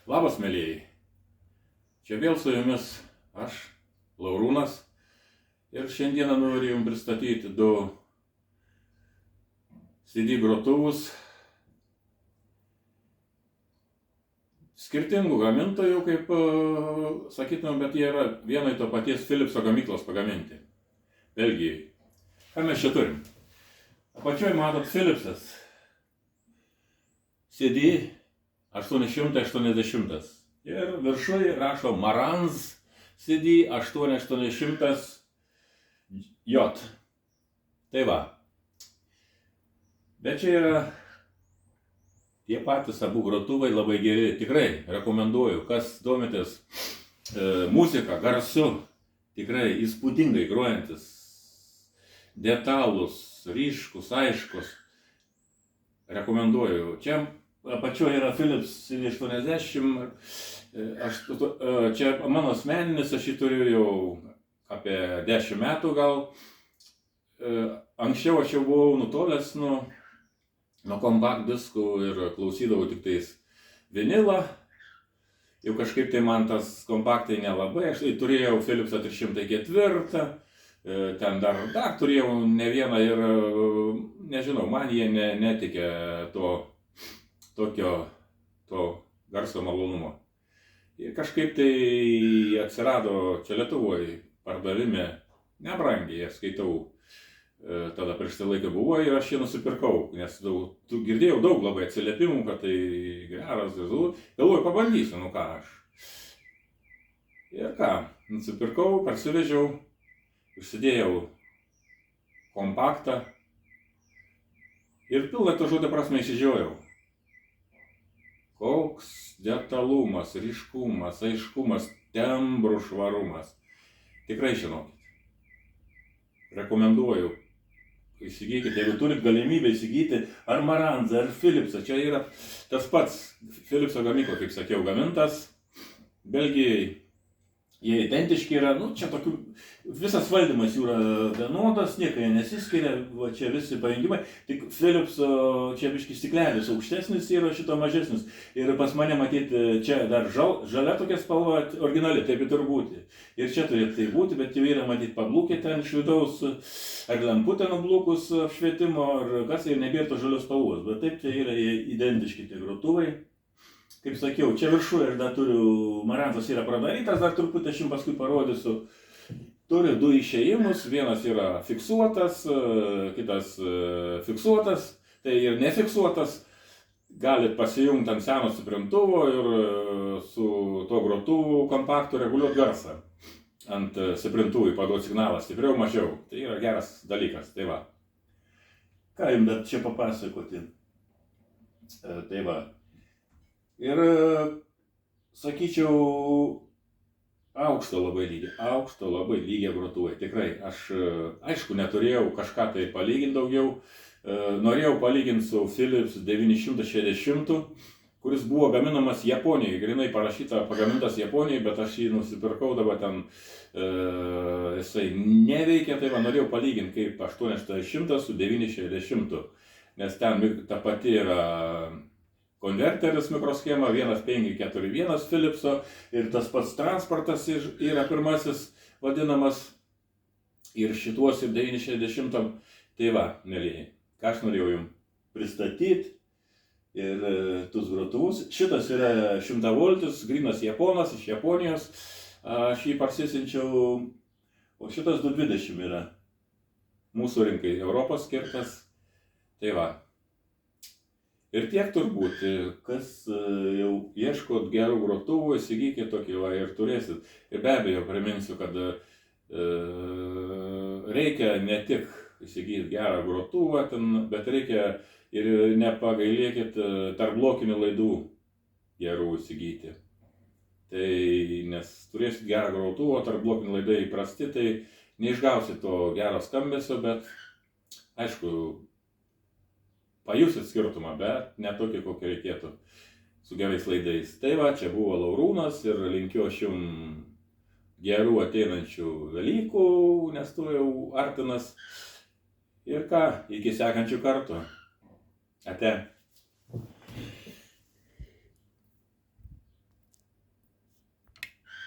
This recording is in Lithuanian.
Labas, mėlyjei. Čia vėl su jumis aš, Laurūnas. Ir šiandieną noriu jums pristatyti du CD grotuvus skirtingų gamintojų, kaip sakytumėm, bet jie yra vieno to paties Philipso gamyklos pagaminti. Belgijai. Ką mes čia turim? Apačioj matot Philipsas CD 880. Ir viršuje rašo Marantz CD 880J. Tai va. Bet čia yra tie patys abu grotuvai labai geri. Tikrai rekomenduoju, kas domitės muzika, garsu. Tikrai įspūdingai grojantis. Detalus, ryškus, aiškus. Rekomenduoju. Čia apačioje yra Philips CD80. Čia mano asmeninis, aš jį turiu jau apie 10 metų gal. Anksčiau aš jau buvau nutolęs nuo kompakt diskų ir klausydavau tik tais vinilą. Jau kažkaip tai man tas kompaktai nelabai. Aš tai turėjau Philipsą 304. Ten dar turėjau ne vieną ir nežinau, man jie netikė to garso malonumo. Ir kažkaip tai atsirado čia Lietuvoje pardavime, nebrangiai, aš skaitau, tada prieš tai laiką buvo ir aš jį nusipirkau, nes girdėjau daug labai atsiliepimų, kad tai geras, galvoju, pabandysiu, ką aš. Ir ką, nusipirkau, parsivežiau, užsidėjau kompaktą ir pilnai to žodžio prasme išsižiojau. Koks detalumas, ryškumas, aiškumas, tembrų švarumas. Tikrai žinokit. Rekomenduoju. Įsigykite, jeigu turit galimybę įsigyti ar Marantzą, ar Philipsą. Čia yra tas pats Philipso gamykla, kaip sakiau, gamintas Belgijai. Jie identiški yra, čia tokių, visas valdymas jų yra vienodas, niekai nesiskiria, va čia visi pajungimai, tik Philipso čia biški stiklelis aukštesnis yra, šito mažesnis. Ir pas mane matyti, čia dar žalia tokia spalva, originali, taip ir turi būti. Ir čia turėtų tai būti, bet jau yra matyti pablūkė ten iš vidaus, ar lemputė nublūkus apšvietimo, ar kas, ir nebėra to žalios spalvos, bet taip tai yra identiški tie grotuvai. Kaip sakiau, čia viršuje aš dar turiu, Marantzas yra pradarytas, dar truputį aš jums paskui parodysiu. Turi du išėjimus, vienas yra fiksuotas, kitas fiksuotas, tai ir nefiksuotas. Galit pasijungti ant seno stiprintuvo ir su to grotuvu kompaktu reguliuoti garsą. Ant stiprintuvui paduoti signalą, stipriau, mažiau. Tai yra geras dalykas, tai va. Ką jums dar čia papasakoti? Tai va. Ir, sakyčiau, aukšto labai lygio grotuvai. Tikrai, aš, aišku, neturėjau kažką tai palyginti daugiau. Norėjau palyginti su Philips 960, kuris buvo gaminamas Japonijoje. Grinai parašyta, pagamintas Japonijoje, bet aš jį nusipirkau, dabar ten jisai neveikia. Tai va, norėjau palyginti kaip 880 su 960, nes ten ta pati yra konverteris mikroschema 1541 Philipso ir tas pats transportas yra pirmasis vadinamas ir šituos ir 960. Tai va, mėlyjei, ką aš norėjau jums pristatyti ir tus grotuvus. Šitas yra 100 voltis, grynas japonas iš Japonijos, aš jį parsisinčiau, o šitas 220 yra mūsų rinkai, Europos skirtas. Tai va. Ir tiek turbūt, kas jau ieškot gerų grotuvų, įsigykit tokį va ir turėsit. Ir be abejo, priminsiu, kad reikia ne tik įsigyti gerą grotuvą, bet reikia ir nepagailėkit tarp blokinių laidų gerų įsigyti. Tai nes turėsit gerą grotuvą, tarp blokinių laidai įprasti, tai neišgausit to gero skambesio, bet aišku, pajusit skirtumą, bet ne tokį, kokį reikėtų su gerais laidais. Tai va, čia buvo Laurūnas ir linkiu aš jums gerų ateinančių Velykų, nes tu jau artinas. Ir ką, iki sekančių kartų. Ate.